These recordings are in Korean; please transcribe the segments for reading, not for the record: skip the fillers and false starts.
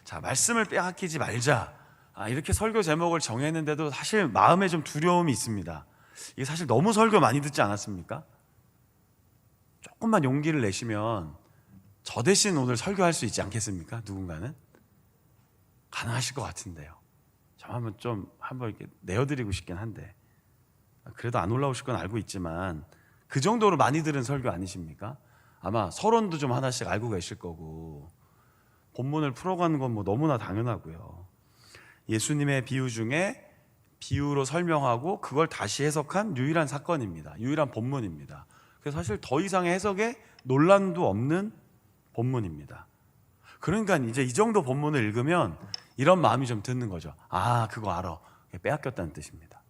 자, 말씀을 빼앗기지 말자. 이렇게 설교 제목을 정했는데도 사실 마음에 좀 두려움이 있습니다. 이게 사실 너무 설교 많이 듣지 않았습니까? 조금만 용기를 내시면 저 대신 오늘 설교할 수 있지 않겠습니까? 누군가는 가능하실 것 같은데요. 저 한번 이렇게 내어드리고 싶긴 한데, 그래도 안 올라오실 건 알고 있지만 그 정도로 많이 들은 설교 아니십니까? 아마 서론도 좀 하나씩 알고 계실 거고, 본문을 풀어가는 건 뭐 너무나 당연하고요. 예수님의 비유 중에 비유로 설명하고 그걸 다시 해석한 유일한 사건입니다. 유일한 본문입니다. 그래서 사실 더 이상의 해석에 논란도 없는 본문입니다. 그러니까 이제 이 정도 본문을 읽으면 이런 마음이 좀 드는 거죠. 그거 알아. 그게 빼앗겼다는 뜻입니다.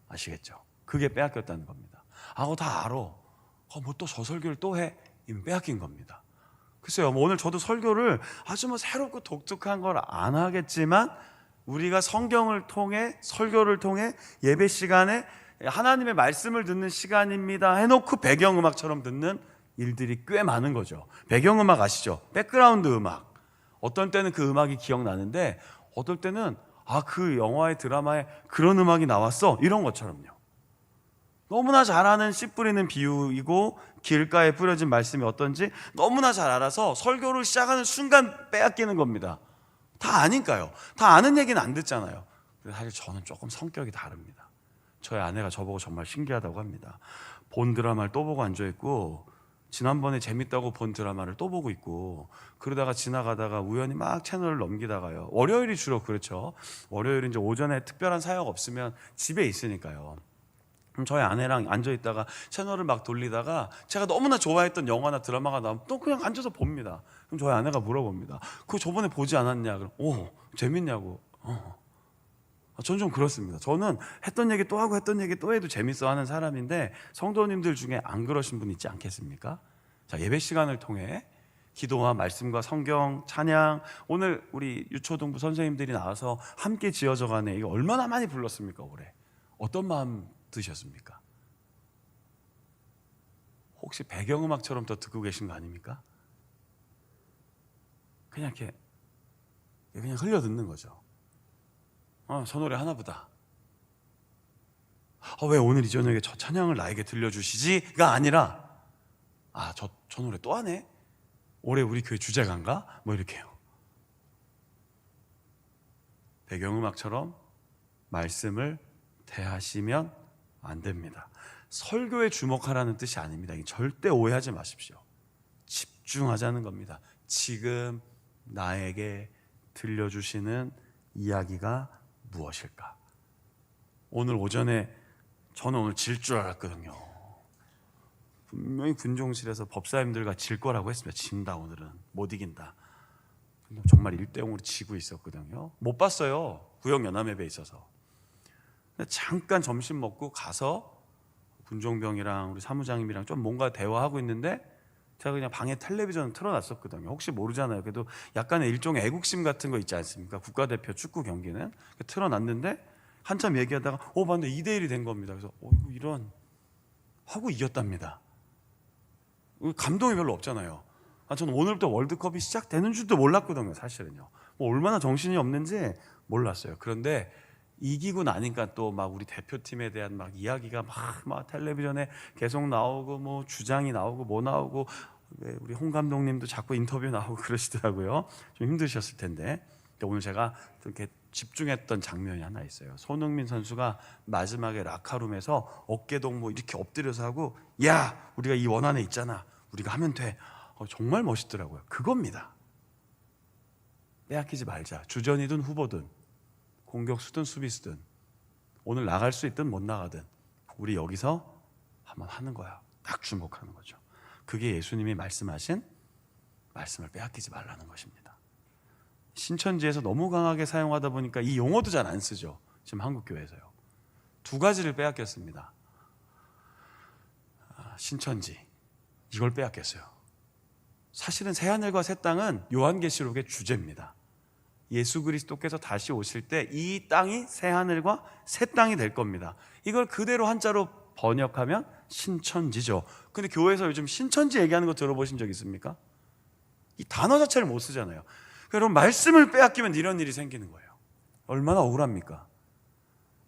아시겠죠? 그게 빼앗겼다는 겁니다. 그거 다 알아. 뭐 또 저 설교를 또 해? 이미 빼앗긴 겁니다. 글쎄요, 오늘 저도 설교를 아주 새롭고 독특한 걸 안 하겠지만, 우리가 성경을 통해, 설교를 통해 예배 시간에 하나님의 말씀을 듣는 시간입니다 해놓고 배경음악처럼 듣는 일들이 꽤 많은 거죠. 배경음악 아시죠? 백그라운드 음악. 어떤 때는 그 음악이 기억나는데, 어떨 때는 그 영화의 드라마에 그런 음악이 나왔어, 이런 것처럼요. 너무나 잘 아는 씨 뿌리는 비유이고 길가에 뿌려진 말씀이 어떤지 너무나 잘 알아서 설교를 시작하는 순간 빼앗기는 겁니다. 다 아니까요. 다 아는 얘기는 안 듣잖아요. 근데 사실 저는 조금 성격이 다릅니다. 저희 아내가 저보고 정말 신기하다고 합니다. 본 드라마를 또 보고 앉아있고, 지난번에 재밌다고 본 드라마를 또 보고 있고, 그러다가 지나가다가 우연히 막 채널을 넘기다가요. 월요일이 주로 그렇죠. 월요일은 이제 오전에 특별한 사역 없으면 집에 있으니까요. 그럼 저희 아내랑 앉아있다가 채널을 막 돌리다가 제가 너무나 좋아했던 영화나 드라마가 나오면 또 그냥 앉아서 봅니다. 그럼 저희 아내가 물어봅니다. 그거 저번에 보지 않았냐? 그럼 재밌냐고. 저는 좀 그렇습니다. 저는 했던 얘기 또 하고 했던 얘기 또 해도 재밌어 하는 사람인데, 성도님들 중에 안 그러신 분 있지 않겠습니까? 자, 예배 시간을 통해 기도와 말씀과 성경, 찬양, 오늘 우리 유초등부 선생님들이 나와서 함께 지어져가네. 이거 얼마나 많이 불렀습니까, 올해? 어떤 마음 드셨습니까? 혹시 배경음악처럼 더 듣고 계신 거 아닙니까? 그냥 이렇게 그냥 흘려 듣는 거죠. 저 노래 하나보다. 왜 오늘 이 저녁에 저 찬양을 나에게 들려주시지가 아니라, 저 노래 또 하네? 올해 우리 교회 주제가인가? 뭐 이렇게요. 배경음악처럼 말씀을 대하시면 안 됩니다. 설교에 주목하라는 뜻이 아닙니다. 절대 오해하지 마십시오. 집중하자는 겁니다. 지금 나에게 들려주시는 이야기가 무엇일까? 오늘 오전에 저는 오늘 질 줄 알았거든요. 분명히 군종실에서 법사님들과 질 거라고 했습니다. 진다, 오늘은 못 이긴다. 정말 1대0으로 지고 있었거든요. 못 봤어요, 구역 연합예배에 있어서. 잠깐 점심 먹고 가서 군종병이랑 우리 사무장님이랑 좀 뭔가 대화하고 있는데, 제가 그냥 방에 텔레비전을 틀어놨었거든요. 혹시 모르잖아요. 그래도 약간의 일종의 애국심 같은 거 있지 않습니까? 국가대표 축구 경기는 틀어놨는데 한참 얘기하다가 봤는데 2대1이 된 겁니다. 그래서 이런 하고 이겼답니다. 감동이 별로 없잖아요. 저는 오늘부터 월드컵이 시작되는 줄도 몰랐거든요. 사실은요. 얼마나 정신이 없는지 몰랐어요. 그런데 이기고 나니까 또 막 우리 대표팀에 대한 막 이야기가 막 텔레비전에 계속 나오고, 주장이 나오고 뭐 나오고, 우리 홍 감독님도 자꾸 인터뷰 나오고 그러시더라고요. 좀 힘드셨을 텐데. 오늘 제가 이렇게 집중했던 장면이 하나 있어요. 손흥민 선수가 마지막에 라카룸에서 어깨 동무 이렇게 엎드려서 하고, 야, 우리가 이 원안에 있잖아, 우리가 하면 돼. 정말 멋있더라고요. 그겁니다. 빼앗기지 말자. 주전이든 후보든 공격수든 수비수든 오늘 나갈 수 있든 못 나가든 우리 여기서 한번 하는 거야. 딱 주목하는 거죠. 그게 예수님이 말씀하신 말씀을 빼앗기지 말라는 것입니다. 신천지에서 너무 강하게 사용하다 보니까 이 용어도 잘 안 쓰죠. 지금 한국교회에서요. 2가지를 빼앗겼습니다. 신천지, 이걸 빼앗겼어요. 사실은 새하늘과 새 땅은 요한계시록의 주제입니다. 예수 그리스도께서 다시 오실 때 이 땅이 새하늘과 새 땅이 될 겁니다. 이걸 그대로 한자로 번역하면 신천지죠. 근데 교회에서 요즘 신천지 얘기하는 거 들어보신 적 있습니까? 이 단어 자체를 못 쓰잖아요. 여러분, 말씀을 빼앗기면 이런 일이 생기는 거예요. 얼마나 억울합니까?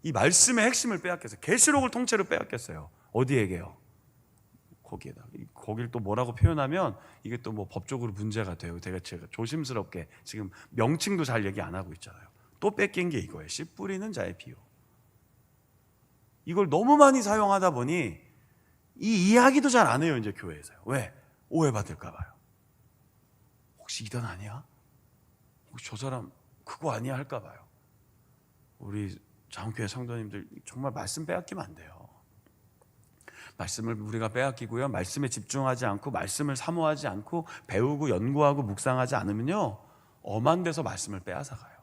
이 말씀의 핵심을 빼앗겼어요. 계시록을 통째로 빼앗겼어요. 어디에게요? 거기에다. 거길 또 뭐라고 표현하면 이게 또 뭐 법적으로 문제가 돼요. 제가 조심스럽게 지금 명칭도 잘 얘기 안 하고 있잖아요. 또 뺏긴 게 이거예요. 씨 뿌리는 자의 비유. 이걸 너무 많이 사용하다 보니 이 이야기도 잘 안 해요, 이제 교회에서요. 왜? 오해받을까 봐요. 혹시 이단 아니야? 혹시 저 사람 그거 아니야 할까 봐요. 우리 장훈교회 성도님들 정말 말씀 빼앗기면 안 돼요. 말씀을 우리가 빼앗기고요, 말씀에 집중하지 않고 말씀을 사모하지 않고 배우고 연구하고 묵상하지 않으면요, 엄한 데서 말씀을 빼앗아 가요.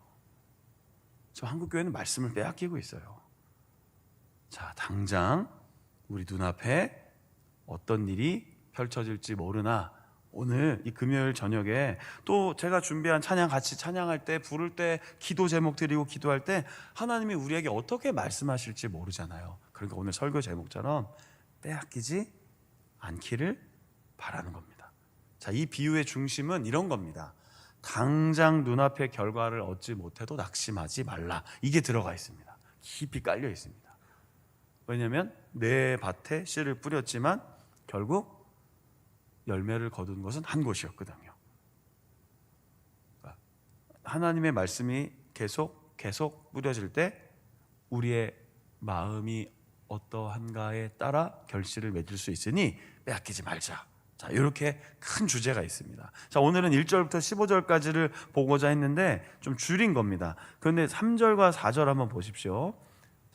지금 한국교회는 말씀을 빼앗기고 있어요. 자, 당장 우리 눈앞에 어떤 일이 펼쳐질지 모르나 오늘 이 금요일 저녁에 또 제가 준비한 찬양, 같이 찬양할 때, 부를 때, 기도 제목 드리고 기도할 때 하나님이 우리에게 어떻게 말씀하실지 모르잖아요. 그러니까 오늘 설교 제목처럼 빼앗기지 않기를 바라는 겁니다. 자, 이 비유의 중심은 이런 겁니다. 당장 눈앞의 결과를 얻지 못해도 낙심하지 말라. 이게 들어가 있습니다. 깊이 깔려 있습니다. 왜냐하면 내 밭에 씨를 뿌렸지만 결국 열매를 거둔 것은 한 곳이었거든요. 하나님의 말씀이 계속 뿌려질 때 우리의 마음이 어떠한가에 따라 결실을 맺을 수 있으니 빼앗기지 말자. 자, 이렇게 큰 주제가 있습니다. 자, 오늘은 1절부터 15절까지를 보고자 했는데 좀 줄인 겁니다. 그런데 3절과 4절 한번 보십시오.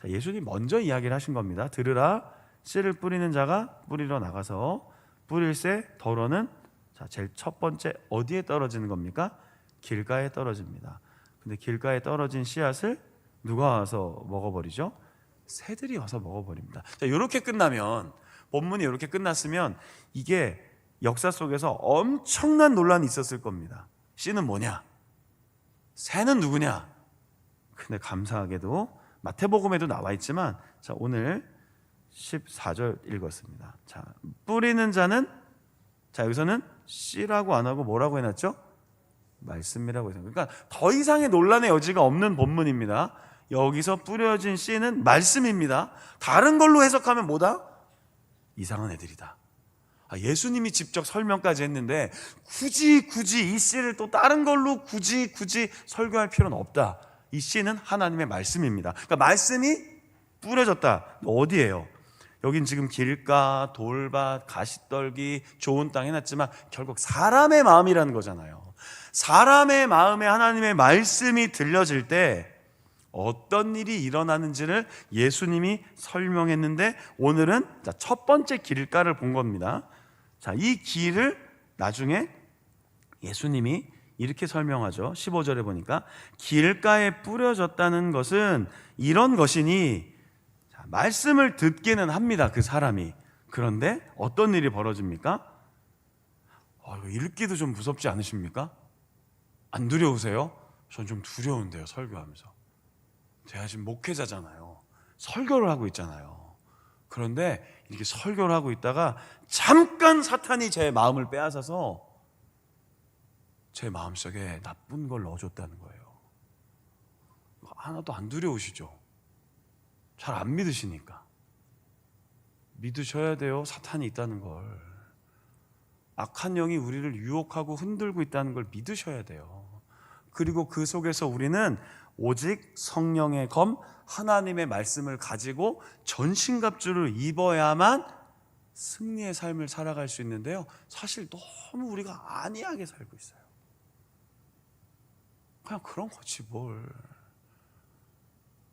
자, 예수님이 먼저 이야기를 하신 겁니다. 들으라, 씨를 뿌리는 자가 뿌리러 나가서 뿌릴새 덜어는, 자, 제일 첫 번째 어디에 떨어지는 겁니까? 길가에 떨어집니다. 근데 길가에 떨어진 씨앗을 누가 와서 먹어버리죠? 새들이 와서 먹어버립니다. 자, 이렇게 끝나면, 본문이 이렇게 끝났으면 이게 역사 속에서 엄청난 논란이 있었을 겁니다. 씨는 뭐냐? 새는 누구냐? 근데 감사하게도 마태복음에도 나와 있지만, 자, 오늘 14절 읽었습니다. 자, 뿌리는 자는, 자, 여기서는 씨라고 안 하고 뭐라고 해놨죠? 말씀이라고 해서. 그러니까 더 이상의 논란의 여지가 없는 본문입니다. 여기서 뿌려진 씨는 말씀입니다. 다른 걸로 해석하면 뭐다? 이상한 애들이다. 예수님이 직접 설명까지 했는데 굳이 이 씨를 또 다른 걸로 굳이 설교할 필요는 없다. 이 씨는 하나님의 말씀입니다. 그러니까 말씀이 뿌려졌다. 어디예요? 여긴 지금 길가, 돌밭, 가시떨기, 좋은 땅 해놨지만 결국 사람의 마음이라는 거잖아요. 사람의 마음에 하나님의 말씀이 들려질 때 어떤 일이 일어나는지를 예수님이 설명했는데, 오늘은 첫 번째 길가를 본 겁니다. 자, 이 길을 나중에 예수님이 이렇게 설명하죠. 15절에 보니까 길가에 뿌려졌다는 것은 이런 것이니, 자, 말씀을 듣기는 합니다, 그 사람이. 그런데 어떤 일이 벌어집니까? 이거 읽기도 좀 무섭지 않으십니까? 안 두려우세요? 전 좀 두려운데요, 설교하면서. 제가 지금 목회자잖아요. 설교를 하고 있잖아요. 그런데 이렇게 설교를 하고 있다가 잠깐 사탄이 제 마음을 빼앗아서 제 마음속에 나쁜 걸 넣어줬다는 거예요. 하나도 안 두려우시죠? 잘 안 믿으시니까. 믿으셔야 돼요, 사탄이 있다는 걸. 악한 영이 우리를 유혹하고 흔들고 있다는 걸 믿으셔야 돼요. 그리고 그 속에서 우리는 오직 성령의 검, 하나님의 말씀을 가지고 전신갑주를 입어야만 승리의 삶을 살아갈 수 있는데요, 사실 너무 우리가 안이하게 살고 있어요. 그냥 그런 거지 뭘.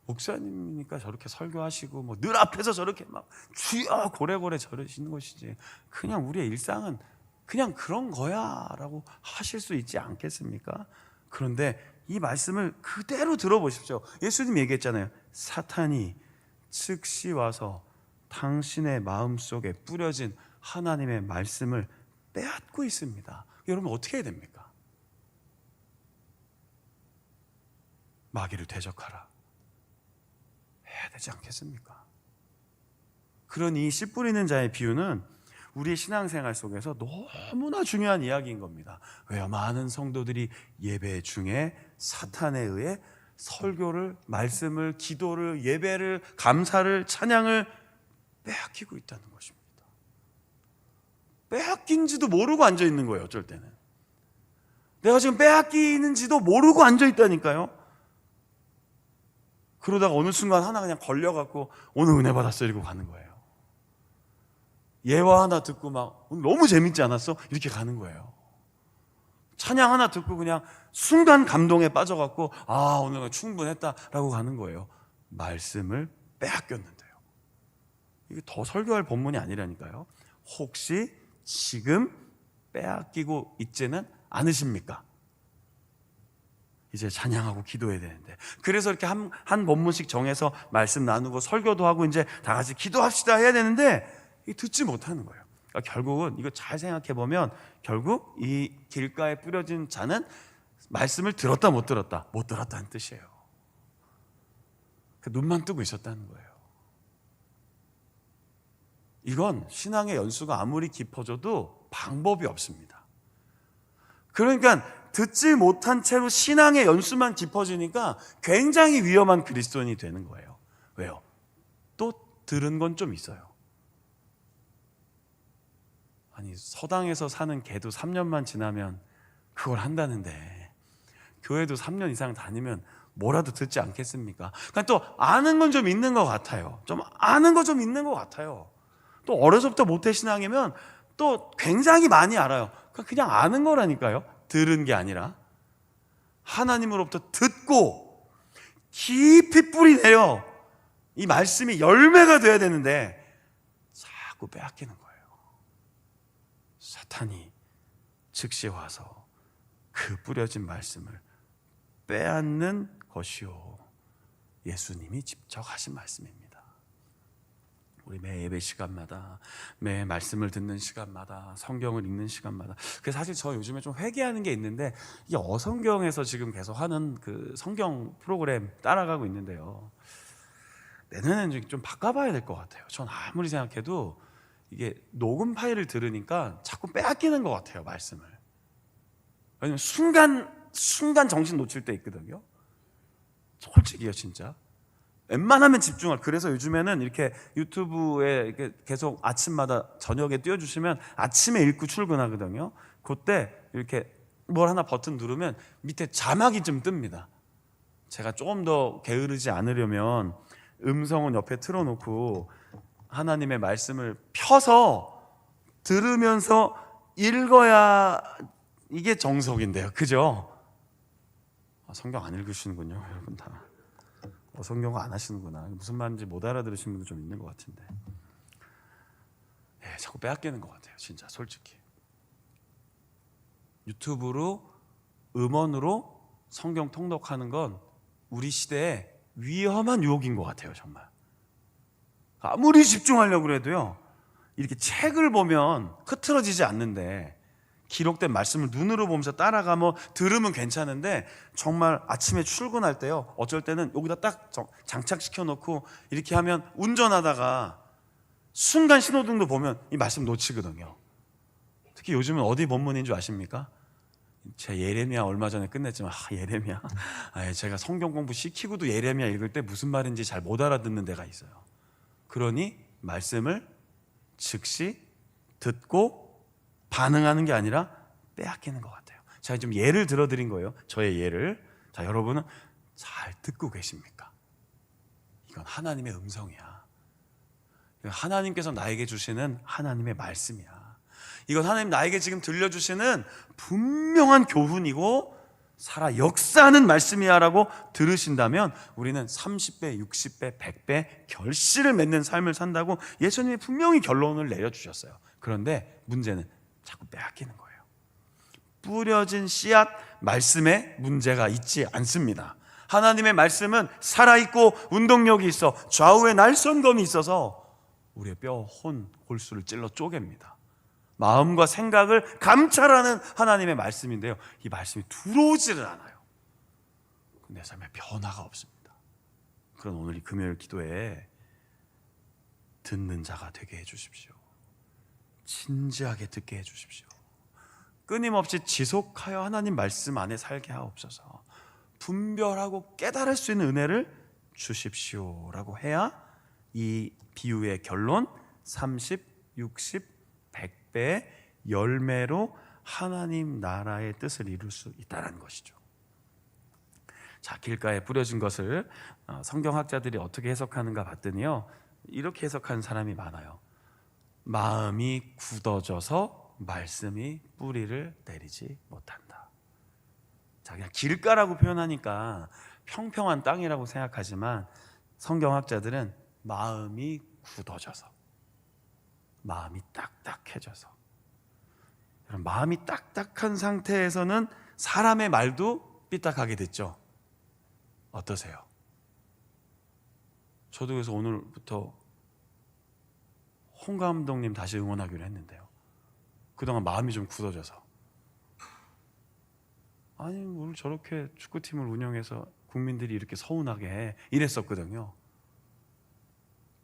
목사님이니까 저렇게 설교하시고 뭐 늘 앞에서 저렇게 막 주여 고래고래 저러시는 것이지, 그냥 우리의 일상은 그냥 그런 거야 라고 하실 수 있지 않겠습니까? 그런데 이 말씀을 그대로 들어보십시오. 예수님이 얘기했잖아요. 사탄이 즉시 와서 당신의 마음속에 뿌려진 하나님의 말씀을 빼앗고 있습니다. 여러분 어떻게 해야 됩니까? 마귀를 대적하라 해야 되지 않겠습니까? 그러니 씨 뿌리는 자의 비유는 우리의 신앙생활 속에서 너무나 중요한 이야기인 겁니다. 왜요? 많은 성도들이 예배 중에 사탄에 의해 설교를, 말씀을, 기도를, 예배를, 감사를, 찬양을 빼앗기고 있다는 것입니다. 빼앗긴지도 모르고 앉아있는 거예요. 어쩔 때는 내가 지금 빼앗기는지도 모르고 앉아있다니까요. 그러다가 어느 순간 하나 그냥 걸려갖고 오늘 은혜 받았어 이러고 가는 거예요. 예화 하나 듣고 막 오늘 너무 재밌지 않았어? 이렇게 가는 거예요. 찬양 하나 듣고 그냥 순간 감동에 빠져갖고 아 오늘 충분했다라고 가는 거예요. 말씀을 빼앗겼는데요. 이게 더 설교할 본문이 아니라니까요. 혹시 지금 빼앗기고 있지는 않으십니까? 이제 찬양하고 기도해야 되는데, 그래서 이렇게 한 본문씩 정해서 말씀 나누고 설교도 하고 이제 다 같이 기도합시다 해야 되는데 이게 듣지 못하는 거예요. 그러니까 결국은 이거 잘 생각해 보면 결국 이 길가에 뿌려진 자는 말씀을 들었다 못 들었다? 못 들었다는 뜻이에요. 눈만 뜨고 있었다는 거예요. 이건 신앙의 연수가 아무리 깊어져도 방법이 없습니다. 그러니까 듣지 못한 채로 신앙의 연수만 깊어지니까 굉장히 위험한 그리스도인이 되는 거예요. 왜요? 또 들은 건 좀 있어요. 아니 서당에서 사는 개도 3년만 지나면 그걸 한다는데 교회도 3년 이상 다니면 뭐라도 듣지 않겠습니까? 그러니까 또 아는 건 좀 있는 것 같아요. 좀 아는 거 좀 있는 것 같아요. 또 어려서부터 모태신앙이면 또 굉장히 많이 알아요. 그냥 아는 거라니까요. 들은 게 아니라 하나님으로부터 듣고 깊이 뿌리 내려 이 말씀이 열매가 돼야 되는데 자꾸 빼앗기는 거예요. 사탄이 즉시 와서 그 뿌려진 말씀을 빼앗는 것이요 예수님이 직접 하신 말씀입니다. 우리 매 예배 시간마다, 매 말씀을 듣는 시간마다, 성경을 읽는 시간마다. 그래서 사실 저 요즘에 좀 회개하는 게 있는데 이 어성경에서 지금 계속 하는 그 성경 프로그램 따라가고 있는데요. 내년에는 좀 바꿔봐야 될 것 같아요. 전 아무리 생각해도 이게 녹음 파일을 들으니까 자꾸 빼앗기는 것 같아요, 말씀을. 왜냐면 순간 정신 놓칠 때 있거든요. 솔직히요, 진짜. 웬만하면 집중할. 그래서 요즘에는 이렇게 유튜브에 이렇게 계속 아침마다 저녁에 띄워주시면 아침에 읽고 출근하거든요. 그때 이렇게 뭘 하나 버튼 누르면 밑에 자막이 좀 뜹니다. 제가 조금 더 게으르지 않으려면 음성은 옆에 틀어놓고 하나님의 말씀을 펴서 들으면서 읽어야 이게 정석인데요. 그죠? 성경 안 읽으시는군요, 여러분 다. 성경을 안 하시는구나. 무슨 말인지 못 알아들으시는 분도 좀 있는 것 같은데. 자꾸 빼앗기는 것 같아요. 진짜 솔직히. 유튜브로 음원으로 성경 통독하는 건 우리 시대에 위험한 유혹인 것 같아요. 정말. 아무리 집중하려고 해도요. 이렇게 책을 보면 흐트러지지 않는데 기록된 말씀을 눈으로 보면서 따라가면 들으면 괜찮은데 정말 아침에 출근할 때요. 어쩔 때는 여기다 딱 장착시켜 놓고 이렇게 하면 운전하다가 순간 신호등도 보면 이 말씀 놓치거든요. 특히 요즘은 어디 본문인 줄 아십니까? 제 예레미야 얼마 전에 끝냈지만 예레미야 제가 성경 공부 시키고도 예레미야 읽을 때 무슨 말인지 잘 못 알아듣는 데가 있어요. 그러니 말씀을 즉시 듣고 반응하는 게 아니라 빼앗기는 것 같아요. 제가 좀 예를 들어드린 거예요. 저의 예를. 자, 여러분은 잘 듣고 계십니까? 이건 하나님의 음성이야. 이건 하나님께서 나에게 주시는 하나님의 말씀이야. 이건 하나님 나에게 지금 들려주시는 분명한 교훈이고 살아 역사하는 말씀이야 라고 들으신다면 우리는 30배, 60배, 100배 결실을 맺는 삶을 산다고 예수님이 분명히 결론을 내려주셨어요. 그런데 문제는 자꾸 빼앗기는 거예요. 뿌려진 씨앗 말씀에 문제가 있지 않습니다. 하나님의 말씀은 살아있고 운동력이 있어 좌우에 날선검이 있어서 우리의 뼈, 혼, 골수를 찔러 쪼갭니다. 마음과 생각을 감찰하는 하나님의 말씀인데요. 이 말씀이 들어오지를 않아요. 내 삶에 변화가 없습니다. 그런 오늘 이 금요일 기도에 듣는 자가 되게 해주십시오. 진지하게 듣게 해주십시오. 끊임없이 지속하여 하나님 말씀 안에 살게 하옵소서. 분별하고 깨달을 수 있는 은혜를 주십시오라고 해야 이 비유의 결론 30, 60, 100배의 열매로 하나님 나라의 뜻을 이룰 수 있다는 것이죠. 자, 길가에 뿌려진 것을 성경학자들이 어떻게 해석하는가 봤더니요, 이렇게 해석하는 사람이 많아요. 마음이 굳어져서 말씀이 뿌리를 내리지 못한다. 자, 그냥 길가라고 표현하니까 평평한 땅이라고 생각하지만 성경학자들은 마음이 굳어져서, 마음이 딱딱해져서, 마음이 딱딱한 상태에서는 사람의 말도 삐딱하게 됐죠. 어떠세요? 저도 그래서 오늘부터 홍 감독님 다시 응원하기로 했는데요, 그동안 마음이 좀 굳어져서, 아니 뭘 저렇게 축구팀을 운영해서 국민들이 이렇게 서운하게 해, 이랬었거든요.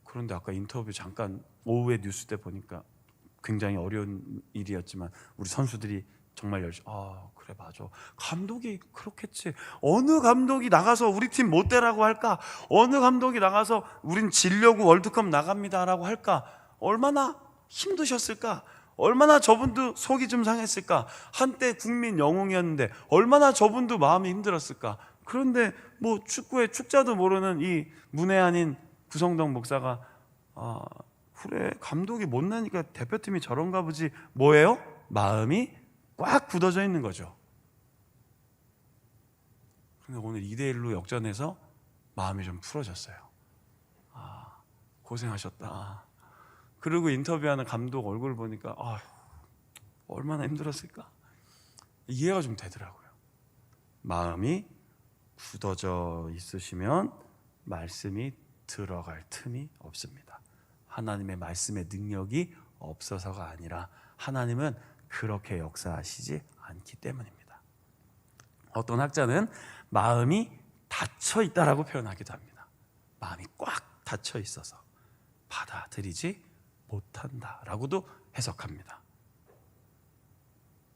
그런데 아까 인터뷰 잠깐 오후에 뉴스 때 보니까 굉장히 어려운 일이었지만 우리 선수들이 정말 열심히, 그래 맞아, 감독이 그렇겠지, 어느 감독이 나가서 우리 팀 못 되라고 할까, 어느 감독이 나가서 우린 지려고 월드컵 나갑니다라고 할까, 얼마나 힘드셨을까, 얼마나 저분도 속이 좀 상했을까, 한때 국민 영웅이었는데 얼마나 저분도 마음이 힘들었을까. 그런데 뭐 축구의 축자도 모르는 이 문외한인 구성동 목사가 그래 감독이 못나니까 대표팀이 저런가 보지, 뭐예요? 마음이 꽉 굳어져 있는 거죠. 그런데 오늘 2대1로 역전해서 마음이 좀 풀어졌어요. 고생하셨다. 그리고 인터뷰하는 감독 얼굴 보니까 얼마나 힘들었을까, 이해가 좀 되더라고요. 마음이 굳어져 있으시면 말씀이 들어갈 틈이 없습니다. 하나님의 말씀의 능력이 없어서가 아니라 하나님은 그렇게 역사하시지 않기 때문입니다. 어떤 학자는 마음이 닫혀 있다라고 표현하기도 합니다. 마음이 꽉 닫혀 있어서 받아들이지 못한다라고도 해석합니다.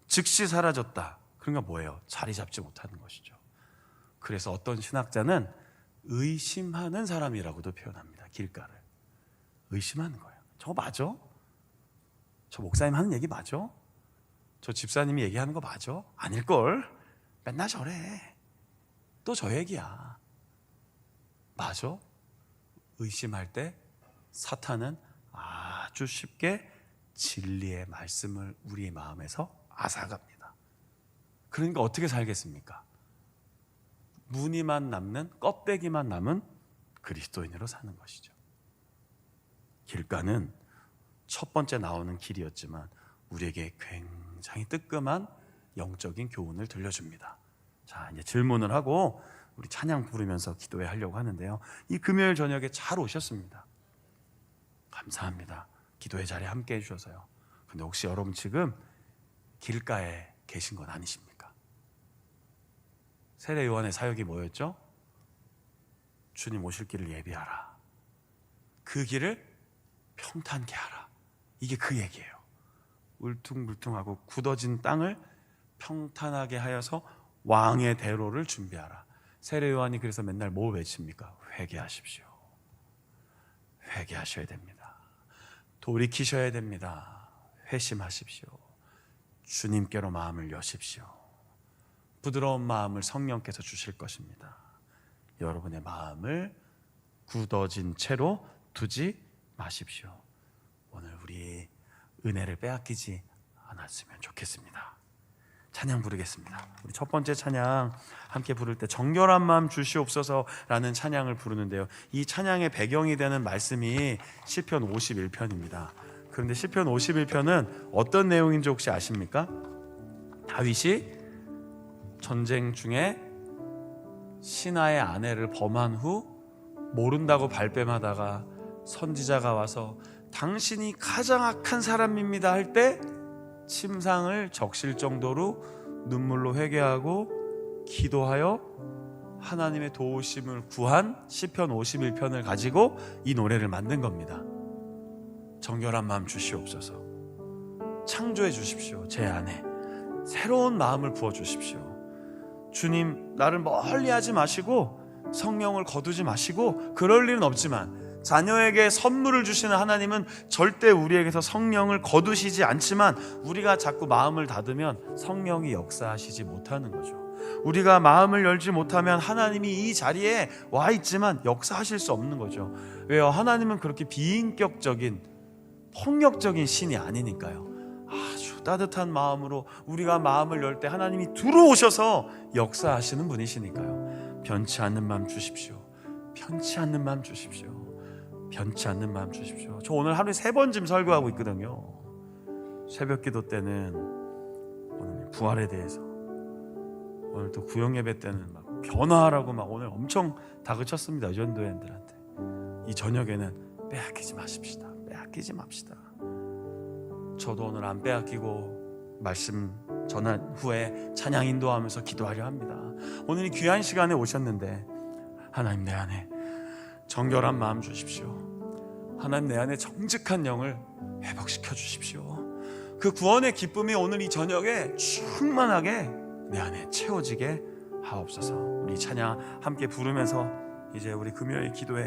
즉시 사라졌다. 그러니까 뭐예요? 자리 잡지 못하는 것이죠. 그래서 어떤 신학자는 의심하는 사람이라고도 표현합니다. 길가를 의심하는 거예요. 저거 맞아? 저 목사님 하는 얘기 맞아? 저 집사님이 얘기하는 거 맞아? 아닐걸? 맨날 저래. 또 저 얘기야. 맞아? 의심할 때 사탄은 아주 쉽게 진리의 말씀을 우리 마음에서 앗아갑니다. 그러니까 어떻게 살겠습니까? 무늬만 남는, 껍데기만 남은 그리스도인으로 사는 것이죠. 길가는 첫 번째 나오는 길이었지만 우리에게 굉장히 뜨끔한 영적인 교훈을 들려줍니다. 자, 이제 질문을 하고 우리 찬양 부르면서 기도회 하려고 하는데요, 이 금요일 저녁에 잘 오셨습니다. 감사합니다. 기도회 자리에 함께 해주셔서요. 근데 혹시 여러분 지금 길가에 계신 건 아니십니까? 세례 요한의 사역이 뭐였죠? 주님 오실 길을 예비하라, 그 길을 평탄케 하라. 이게 그 얘기예요. 울퉁불퉁하고 굳어진 땅을 평탄하게 하여서 왕의 대로를 준비하라. 세례 요한이 그래서 맨날 뭐 외칩니까? 회개하십시오. 회개하셔야 됩니다. 돌이키셔야 됩니다. 회심하십시오. 주님께로 마음을 여십시오. 부드러운 마음을 성령께서 주실 것입니다. 여러분의 마음을 굳어진 채로 두지 마십시오. 오늘 우리 은혜를 빼앗기지 않았으면 좋겠습니다. 찬양 부르겠습니다. 우리 첫 번째 찬양 함께 부를 때 정결한 마음 주시옵소서라는 찬양을 부르는데요, 이 찬양의 배경이 되는 말씀이 시편 51편입니다. 그런데 시편 51편은 어떤 내용인지 혹시 아십니까? 다윗이 전쟁 중에 신하의 아내를 범한 후 모른다고 발뺌하다가 선지자가 와서 당신이 가장 악한 사람입니다 할 때 침상을 적실 정도로 눈물로 회개하고 기도하여 하나님의 도우심을 구한 시편 51편을 가지고 이 노래를 만든 겁니다. 정결한 마음 주시옵소서. 창조해 주십시오. 제 안에 새로운 마음을 부어 주십시오. 주님, 나를 멀리 하지 마시고 성령을 거두지 마시고, 그럴 일은 없지만 자녀에게 선물을 주시는 하나님은 절대 우리에게서 성령을 거두시지 않지만, 우리가 자꾸 마음을 닫으면 성령이 역사하시지 못하는 거죠. 우리가 마음을 열지 못하면 하나님이 이 자리에 와 있지만 역사하실 수 없는 거죠. 왜요? 하나님은 그렇게 비인격적인 폭력적인 신이 아니니까요. 아주 따뜻한 마음으로 우리가 마음을 열 때 하나님이 들어오셔서 역사하시는 분이시니까요. 변치 않는 마음 주십시오. 변치 않는 마음 주십시오. 변치 않는 마음 주십시오. 저 오늘 하루에 3번 지금 설교하고 있거든요. 새벽 기도 때는 오늘 부활에 대해서, 오늘 또 구역 예배 때는 막 변화하라고 막 오늘 엄청 다그쳤습니다. 전도회원들한테. 이 저녁에는 빼앗기지 마십시다. 빼앗기지 맙시다. 저도 오늘 안 빼앗기고 말씀 전한 후에 찬양 인도하면서 기도하려 합니다. 오늘 이 귀한 시간에 오셨는데 하나님, 내 안에 정결한 마음 주십시오. 하나님, 내 안에 정직한 영을 회복시켜 주십시오. 그 구원의 기쁨이 오늘 이 저녁에 충만하게 내 안에 채워지게 하옵소서. 우리 찬양 함께 부르면서 이제 우리 금요일 기도